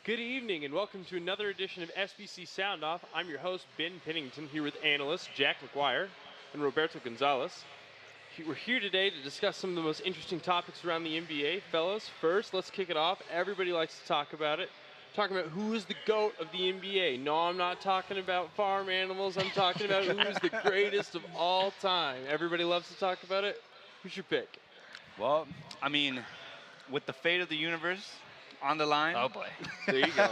Good evening and welcome to another edition of SBC Sound Off. I'm your host, Ben Pennington, here with analysts Jack McGuire and Roberto Gonzalez. We're here today to discuss some of the most interesting topics around the NBA. Fellas, first, let's kick it off. Everybody likes to talk about it. Talking about who is the GOAT of the NBA. No, I'm not talking about farm animals. I'm talking about who is the greatest of all time. Everybody loves to talk about it. Who's your pick? Well, I mean, with the fate of the universe on the line. Oh boy. There you go.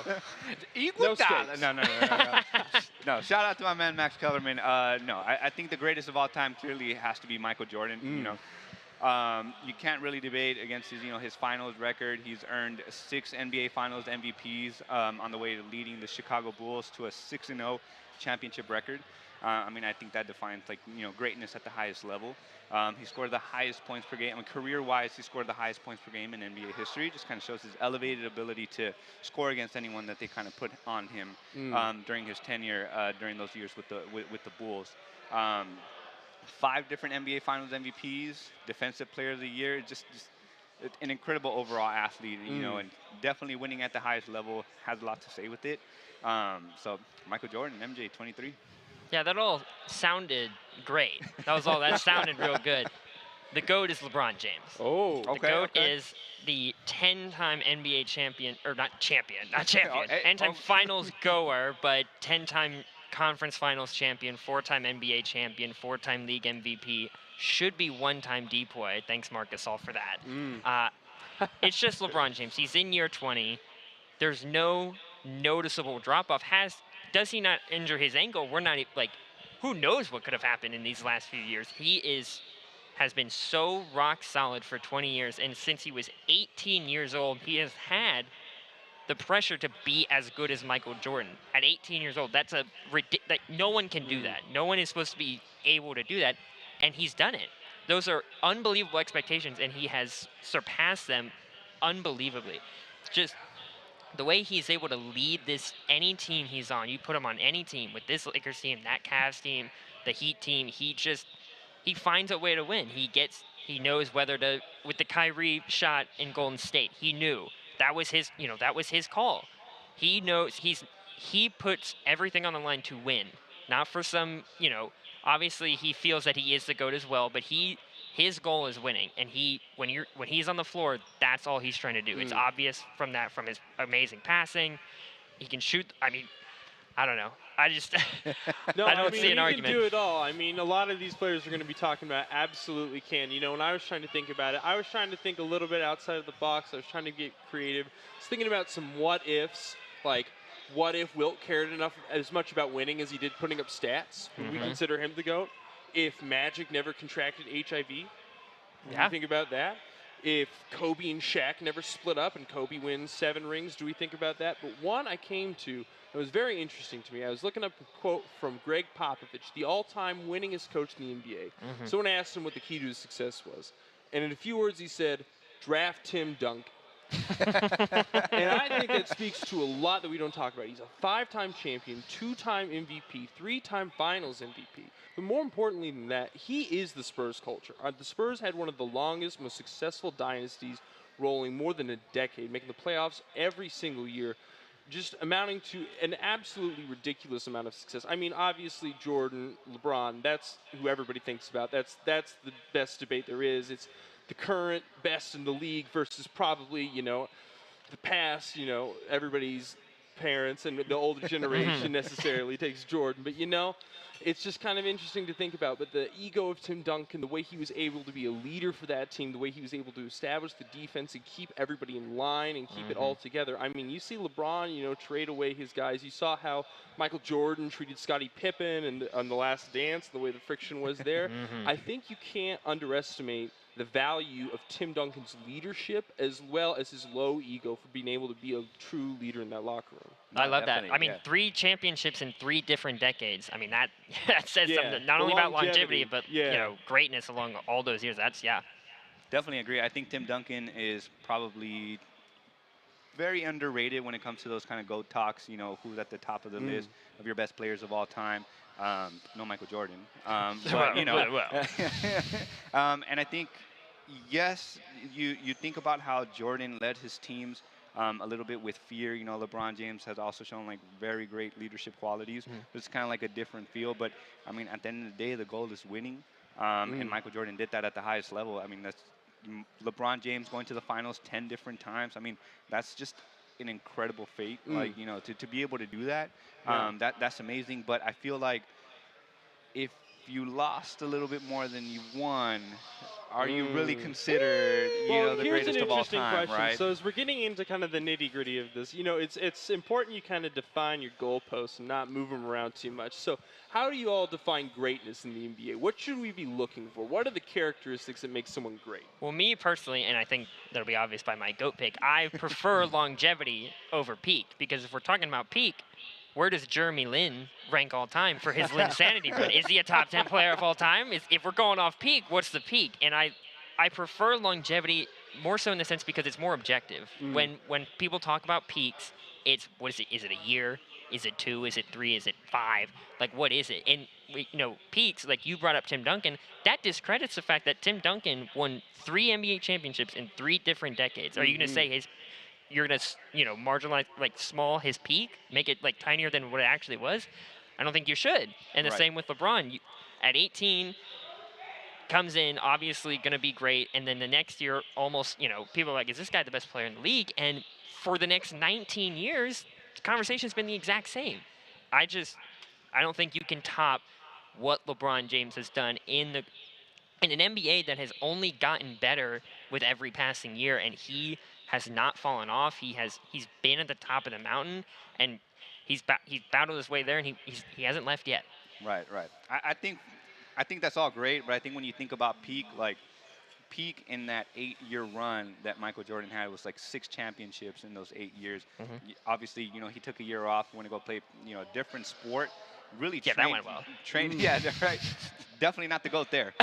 No, shout out to my man Max Kellerman. I think the greatest of all time clearly has to be Michael Jordan. You can't really debate against his finals record. He's earned 6 NBA Finals MVPs on the way to leading the Chicago Bulls to a 6-0 championship record. I think that defines greatness at the highest level. He scored the highest points per game. Career-wise, he scored the highest points per game in NBA history. Just kind of shows his elevated ability to score against anyone that they kind of put on him during his tenure during those years with the Bulls. 5 different NBA Finals MVPs, Defensive Player of the Year. Just an incredible overall athlete, and definitely winning at the highest level has a lot to say with it. So Michael Jordan, MJ, 23. Yeah, that all sounded great. That sounded real good. The GOAT is LeBron James. Oh, okay. The GOAT is the 10-time NBA champion, or not champion, 10-time finals goer, but 10-time conference finals champion, 4-time NBA champion, 4-time league MVP, should be 1-time DPOY. Thanks, Marc Gasol, for that. It's just LeBron James. He's in year 20. There's no noticeable drop-off. Does he not injure his ankle? We're not who knows what could have happened in these last few years. He has been so rock solid for 20 years, and since he was 18 years old, he has had the pressure to be as good as Michael Jordan. At 18 years old, that's no one can do that. No one is supposed to be able to do that, and he's done it. Those are unbelievable expectations, and he has surpassed them unbelievably. Just the way he's able to lead any team he's on, you put him on any team, with this Lakers team, that Cavs team, the Heat team, he finds a way to win. He knows whether to, with the Kyrie shot in Golden State, he knew that was his call. He knows he puts everything on the line to win, not for some, obviously he feels that he is the GOAT as well, but his goal is winning, and when he's on the floor, that's all he's trying to do. It's obvious from his amazing passing. He can shoot. I don't know. I just no, I don't see an argument. He can do it all. A lot of these players are going to be talking about absolutely can. When I was trying to think about it, I was trying to think a little bit outside of the box. I was trying to get creative. I was thinking about some what ifs, like what if Wilt cared as much about winning as he did putting up stats? Would we consider him the GOAT? If Magic never contracted HIV, what do you think about that? If Kobe and Shaq never split up and Kobe wins 7 rings, do we think about that? But one I came to that was very interesting to me. I was looking up a quote from Greg Popovich, the all-time winningest coach in the NBA. Someone asked him what the key to his success was. And in a few words, he said, draft Tim Duncan. And I think that speaks to a lot that we don't talk about. He's a 5-time champion, 2-time MVP, 3-time finals MVP. But more importantly than that, he is the Spurs culture. The Spurs had one of the longest, most successful dynasties rolling more than a decade, making the playoffs every single year, just amounting to an absolutely ridiculous amount of success. Obviously Jordan, LeBron, that's who everybody thinks about. That's the best debate there is. It's the current best in the league versus probably, the past, everybody's parents and the older generation necessarily takes Jordan. But, it's just kind of interesting to think about. But the ego of Tim Duncan, the way he was able to be a leader for that team, the way he was able to establish the defense and keep everybody in line and keep it all together. You see LeBron, trade away his guys. You saw how Michael Jordan treated Scottie Pippen on The Last Dance, the way the friction was there. I think you can't underestimate the value of Tim Duncan's leadership as well as his low ego for being able to be a true leader in that locker room. I love that. 3 championships in 3 different decades. That says something, not only about longevity, but greatness along all those years. Definitely agree. I think Tim Duncan is probably very underrated when it comes to those kind of GOAT talks. Who's at the top of the list of your best players of all time. No Michael Jordan. But, and I think, yes, you think about how Jordan led his teams a little bit with fear. You know, LeBron James has also shown like very great leadership qualities. It's kind of like a different feel. But I mean, at the end of the day, the goal is winning. And Michael Jordan did that at the highest level. I mean, that's LeBron James going to the finals 10 different times. I mean, that's just an incredible feat. Like, you know, to be able to do that, that's amazing. But I feel like if you lost a little bit more than you won, are you really considered, you know, the greatest of all time, right? So as we're getting into kind of the nitty-gritty of this, you know, it's important you kind of define your goalposts and not move them around too much. So how do you all define greatness in the NBA? What should we be looking for? What are the characteristics that make someone great? Well, me personally, and I think that'll be obvious by my GOAT pick, I prefer longevity over peak, because if we're talking about peak, where does Jeremy Lin rank all time for his Linsanity run? Is he a top 10 player of all time? If we're going off peak, what's the peak? And I prefer longevity more so in the sense because it's more objective. When people talk about peaks, it's what is it? Is it a year? Is it 2? Is it 3? Is it 5? Like, what is it? And you know, peaks, like you brought up Tim Duncan, that discredits the fact that Tim Duncan won 3 NBA championships in 3 different decades. Are you going to say you're going to, you know, marginalize, like, small his peak, make it, like, tinier than what it actually was? I don't think you should. And the same with LeBron. At 18, comes in, obviously going to be great, and then the next year, almost, you know, people are like, is this guy the best player in the league? And for the next 19 years, the conversation's been the exact same. I don't think you can top what LeBron James has done in an NBA that has only gotten better with every passing year, and he has not fallen off. He's been at the top of the mountain, and he's battled his way there, and he hasn't left yet. Right. I think that's all great, but I think when you think about peak, like peak in that 8-year run that Michael Jordan had was like 6 championships in those 8 years. Obviously, you know, he took a year off, went to go play, you know, a different sport. Really that went well. Yeah, right. Definitely not the GOAT there.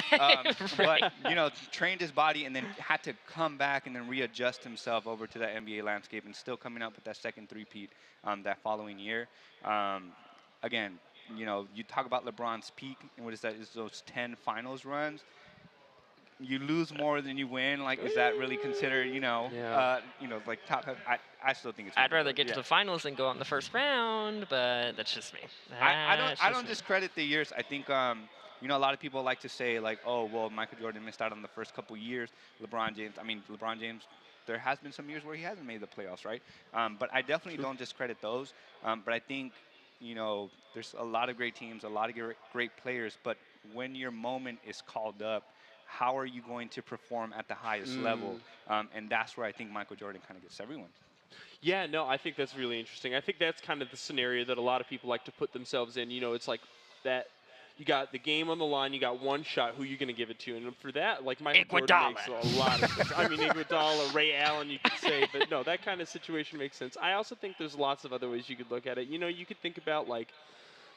But, you know, trained his body and then had to come back and then readjust himself over to that NBA landscape, and still coming up with that second three-peat that following year. Again, you know, you talk about LeBron's peak, and what is that? Is those 10 finals runs. You lose more than you win. Like, is that really considered, you know, like top? I still think it's. I'd rather get to the finals than go out in the first round, but that's just me. I don't discredit the years. I think, you know, a lot of people like to say like, oh, well, Michael Jordan missed out on the first couple years. LeBron James. There has been some years where he hasn't made the playoffs, right? But I definitely don't discredit those. But I think, you know, there's a lot of great teams, a lot of great players. But when your moment is called up, how are you going to perform at the highest level? And that's where I think Michael Jordan kind of gets everyone. Yeah, no, I think that's really interesting. I think that's kind of the scenario that a lot of people like to put themselves in. You know, it's like that. You got the game on the line. You got one shot. Who are you going to give it to? And for that, like Michael Jordan makes a lot of sense. I mean, Iguodala, Ray Allen, you could say. But no, that kind of situation makes sense. I also think there's lots of other ways you could look at it. You know, you could think about, like,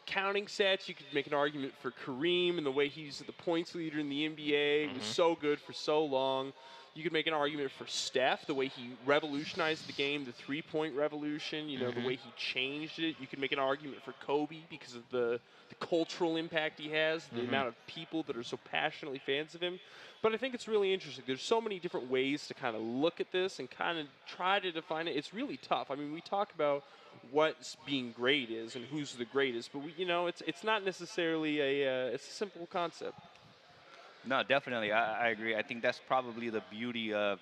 counting sets. You could make an argument for Kareem and the way he's the points leader in the NBA. Was so good for so long. You could make an argument for Steph, the way he revolutionized the game, the three-point revolution, you know, the way he changed it. You could make an argument for Kobe because of the cultural impact he has, the amount of people that are so passionately fans of him. But I think it's really interesting. There's so many different ways to kind of look at this and kind of try to define it. It's really tough. I mean, we talk about what being great is and who's the greatest, but you know, it's not necessarily it's a simple concept. No, definitely. I agree. I think that's probably the beauty of,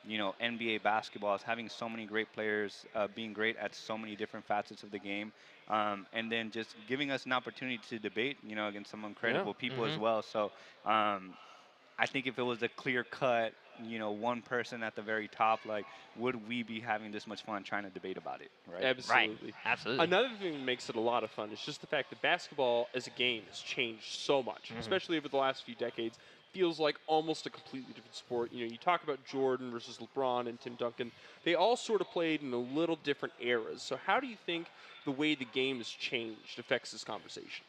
you know, NBA basketball, is having so many great players, being great at so many different facets of the game, and then just giving us an opportunity to debate, you know, against some incredible people as well. So I think if it was a clear-cut, you know, one person at the very top, like, would we be having this much fun trying to debate about it, right? Absolutely. Right. Absolutely. Another thing that makes it a lot of fun is just the fact that basketball as a game has changed so much, especially over the last few decades. Feels like almost a completely different sport. You know, you talk about Jordan versus LeBron and Tim Duncan. They all sort of played in a little different eras. So how do you think the way the game has changed affects this conversation?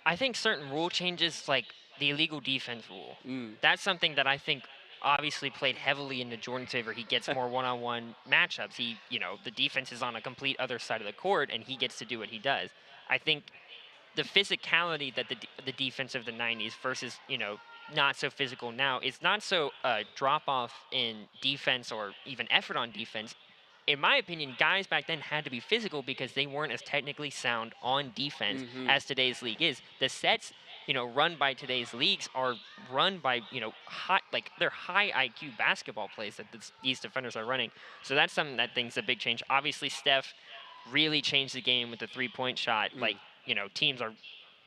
I think certain rule changes, like the illegal defense rule, that's something that I think obviously played heavily into Jordan's favor. He gets more one-on-one matchups. He, you know, the defense is on a complete other side of the court, and he gets to do what he does. I think the physicality that the defense of the 90s versus, you know, not so physical now, it's not so drop-off in defense or even effort on defense. in my opinion, guys back then had to be physical because they weren't as technically sound on defense as today's league is. The sets, run by today's leagues are run by, they're high IQ basketball plays that these defenders are running. So that's something that thinks a big change. Obviously, Steph really changed the game with the three-point shot. Like, teams are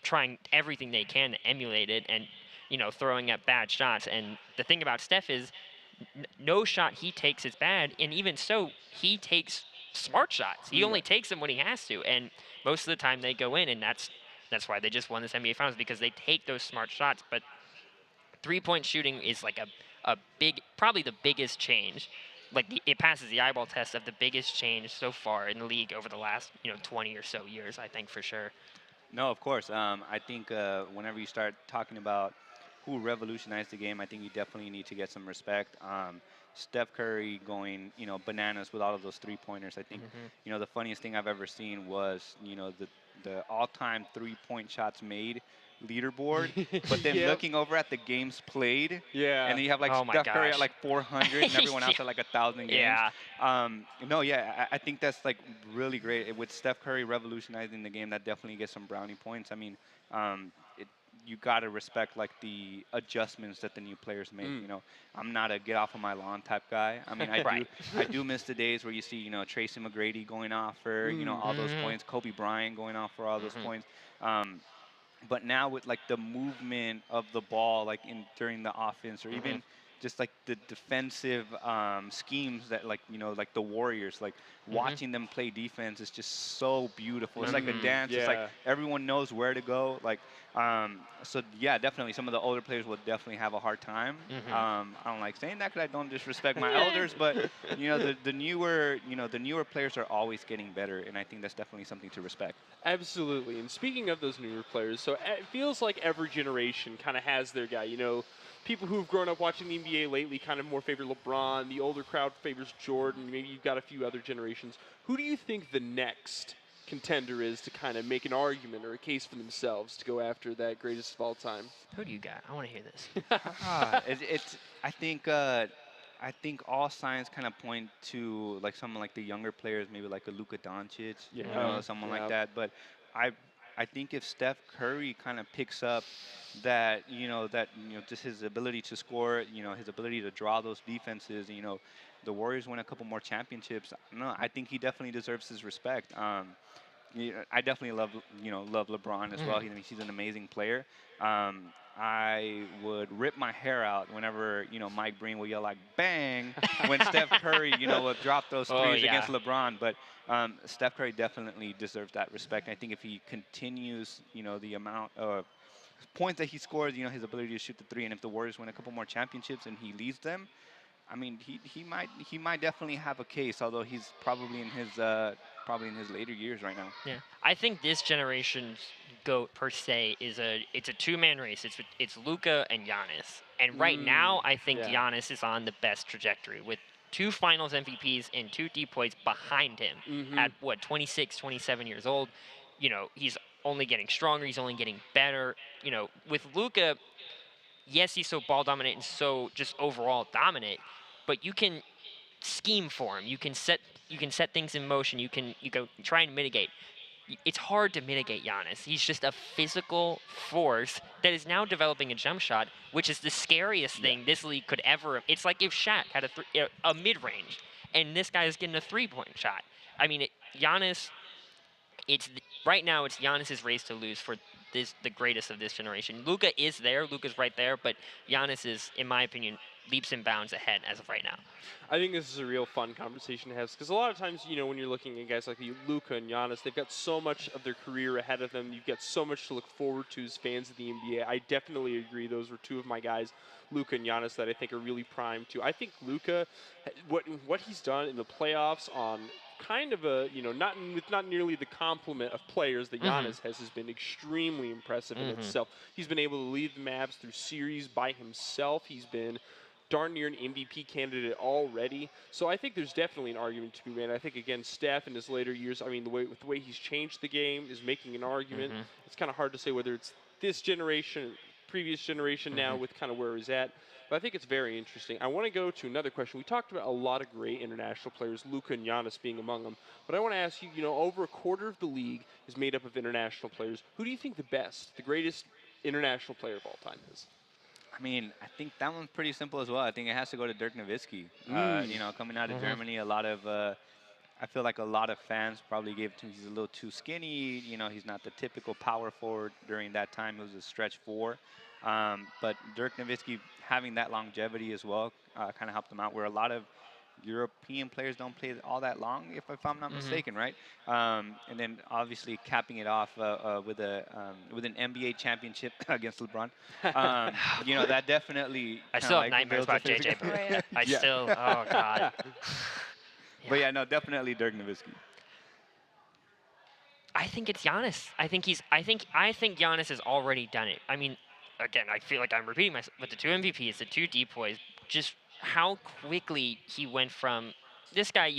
trying everything they can to emulate it and, throwing up bad shots. And the thing about Steph is no shot he takes is bad, and even so, he takes smart shots. He only takes them when he has to, and most of the time they go in, and that's why they just won this NBA Finals, because they take those smart shots. But three-point shooting is like a big, probably the biggest change. Like it passes the eyeball test of the biggest change so far in the league over the last 20 or so years, I think, for sure. No, of course. I think whenever you start talking about who revolutionized the game, I think you definitely need to get some respect. Steph Curry going, bananas with all of those three-pointers. I think, the funniest thing I've ever seen was, the all-time three-point shots made leaderboard, but then looking over at the games played, and then you have like Steph Curry at like 400 and everyone else at like 1,000 games. I think that's like really great. With Steph Curry revolutionizing the game, that definitely gets some brownie points. I mean, you got to respect like the adjustments that the new players make. I'm not a get off of my lawn type guy. I mean, I do miss the days where you see, Tracy McGrady going off for, all those points, Kobe Bryant going off for all those points. But now with like the movement of the ball, like during the offense, or even just like the defensive schemes that like the Warriors, like watching them play defense is just so beautiful. It's like a dance. It's like everyone knows where to go. Like so yeah, definitely some of the older players will definitely have a hard time. I don't like saying that because I don't disrespect my elders, but the newer players are always getting better, and I think that's definitely something to respect. Absolutely. And speaking of those newer players, so it feels like every generation kind of has their guy. People who've grown up watching the NBA lately kind of more favor LeBron. The older crowd favors Jordan. Maybe you've got a few other generations. Who do you think the next contender is to kind of make an argument or a case for themselves to go after that greatest of all time? Who do you got? I want to hear this. I think all signs kind of point to like someone like the younger players, maybe like a Luka Doncic, someone like that. But I think if Steph Curry kind of picks up that, just his ability to score, his ability to draw those defenses, the Warriors win a couple more championships. No, I think he definitely deserves his respect. I definitely love LeBron as well. He's an amazing player. I would rip my hair out whenever, Mike Breen will yell like "bang" when Steph Curry, will drop those threes against LeBron. But Steph Curry definitely deserves that respect. I think if he continues, the amount of points that he scores, his ability to shoot the three, and if the Warriors win a couple more championships and he leads them, I mean, he might definitely have a case. Although he's probably in his later years right now. Yeah, I think this generation's GOAT per se it's a two-man race. It's Luka and Giannis, and right now I think Giannis is on the best trajectory with 2 Finals MVPs and 2 DPOYs behind him at 26, 27 years old. He's only getting stronger. He's only getting better. With Luka, yes, he's so ball dominant and so just overall dominant, but you can scheme for him. You can set things in motion. You go try and mitigate. It's hard to mitigate Giannis. He's just a physical force that is now developing a jump shot, which is the scariest thing this league could ever. It's like if Shaq had a mid-range, and this guy is getting a three-point shot. I mean, Giannis. Right now it's Giannis's race to lose for the greatest of this generation. Luka is there. Luka's right there, but Giannis is, in my opinion, leaps and bounds ahead as of right now. I think this is a real fun conversation to have because a lot of times, when you're looking at guys like Luka and Giannis, they've got so much of their career ahead of them. You've got so much to look forward to as fans of the NBA. I definitely agree. Those were 2 of my guys, Luka and Giannis, that I think are really primed too. I think Luka, what he's done in the playoffs on kind of a, not nearly the complement of players that Giannis has been extremely impressive in itself. He's been able to lead the Mavs through series by himself. He's been darn near an MVP candidate already. So I think there's definitely an argument to be made. I think, again, Steph in his later years, I mean, the way he's changed the game is making an argument. It's kind of hard to say whether it's this generation, previous generation now with kind of where he's at. but I think it's very interesting. I want to go to another question. We talked about a lot of great international players, Luka and Giannis being among them. But I want to ask you, over a quarter of the league is made up of international players. Who do you think the greatest international player of all time is? I mean, I think that one's pretty simple as well. I think it has to go to Dirk Nowitzki. Coming out of Germany, I feel like a lot of fans probably gave it to him. He's a little too skinny. He's not the typical power forward during that time. It was a stretch 4. But Dirk Nowitzki having that longevity as well kind of helped him out, where a lot of European players don't play all that long, if I'm not mistaken, right? And then obviously capping it off with an NBA championship against LeBron. That definitely. I still have nightmares about JJ. I still, oh God. But yeah, no, definitely Dirk Nowitzki. I think it's Giannis. I think Giannis has already done it. I mean, again, I feel like I'm repeating myself, but the 2 MVPs, the 2 depoys, just how quickly he went from this guy,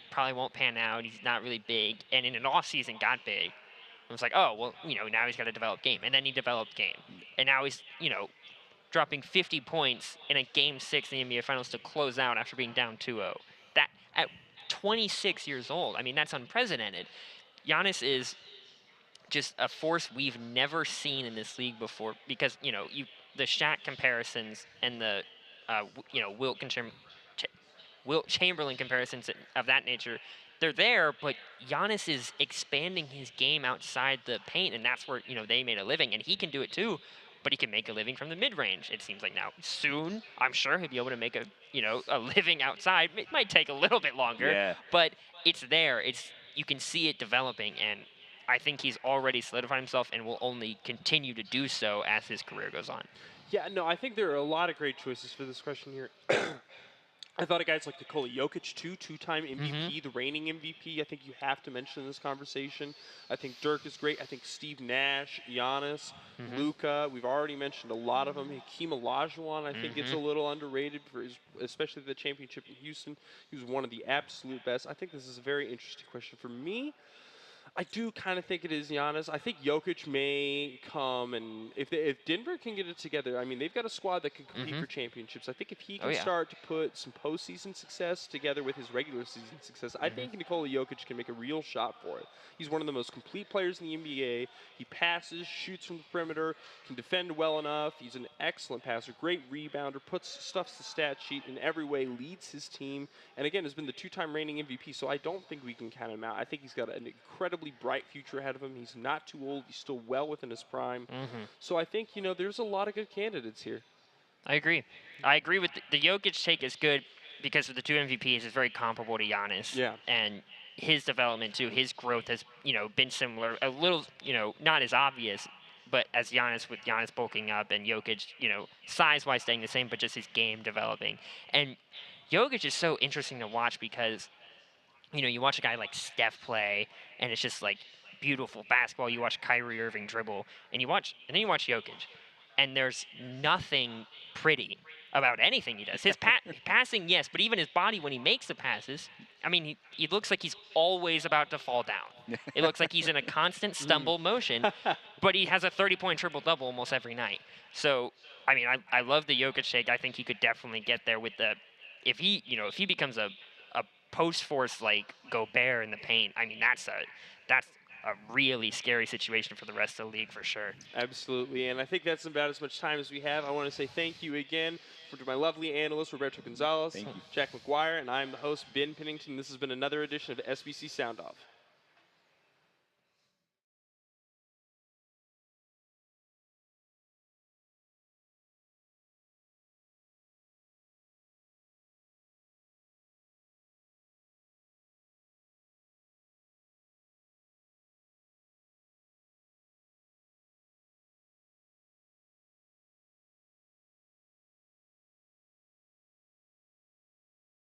probably won't pan out. He's not really big, and in an off season got big. It was like, oh well, now he's got to develop game, and then he developed game, and now he's dropping 50 points in a game 6 in the NBA Finals to close out after being down 2-0. That at 26 years old, I mean, that's unprecedented. Giannis is just a force we've never seen in this league before, because the Shaq comparisons and the Wilt Chamberlain comparisons of that nature, they're there, but Giannis is expanding his game outside the paint, and that's where they made a living, and he can do it too. But he can make a living from the mid-range. It seems like now. Soon, I'm sure he'll be able to make a living outside. It might take a little bit longer, but it's there. You can see it developing, and I think he's already solidified himself and will only continue to do so as his career goes on. Yeah, no, I think there are a lot of great choices for this question here. I thought of guys like Nikola Jokic, too, 2-time MVP, the reigning MVP. I think you have to mention in this conversation. I think Dirk is great. I think Steve Nash, Giannis, Luka. We've already mentioned a lot of them. Hakeem Olajuwon, I think, it's a little underrated, especially the championship in Houston. He was one of the absolute best. I think this is a very interesting question for me. I do kind of think it is Giannis. I think Jokic may come, and if Denver can get it together, I mean, they've got a squad that can compete for championships. I think if he can start to put some postseason success together with his regular season success, I think Nikola Jokic can make a real shot for it. He's one of the most complete players in the NBA. He passes, shoots from the perimeter, can defend well enough. He's an excellent passer, great rebounder, stuffs the stat sheet in every way, leads his team, and again, has been the 2-time reigning MVP, so I don't think we can count him out. I think he's got an incredibly bright future ahead of him. He's not too old. He's still well within his prime. So I think, there's a lot of good candidates here. I agree. I agree with the Jokic take is good because of the 2 MVPs is very comparable to Giannis. Yeah. And his development too, his growth has, been similar, a little, not as obvious, but as Giannis, with Giannis bulking up and Jokic, size-wise staying the same, but just his game developing. And Jokic is so interesting to watch because, you watch a guy like Steph play, and it's just like beautiful basketball. You watch Kyrie Irving dribble, and then you watch Jokic, and there's nothing pretty about anything he does. His passing, yes, but even his body when he makes the passes, I mean, he looks like he's always about to fall down. It looks like he's in a constant stumble motion, but he has a 30-point triple-double almost every night. So, I mean, I love the Jokic take. I think he could definitely get there with if he becomes a post force like Gobert in the paint, I mean, that's a really scary situation for the rest of the league for sure. Absolutely, and I think that's about as much time as we have. I want to say thank you again to my lovely analyst, Roberto Gonzalez, Jack McGuire, and I'm the host, Ben Pennington. This has been another edition of SBC Sound Off.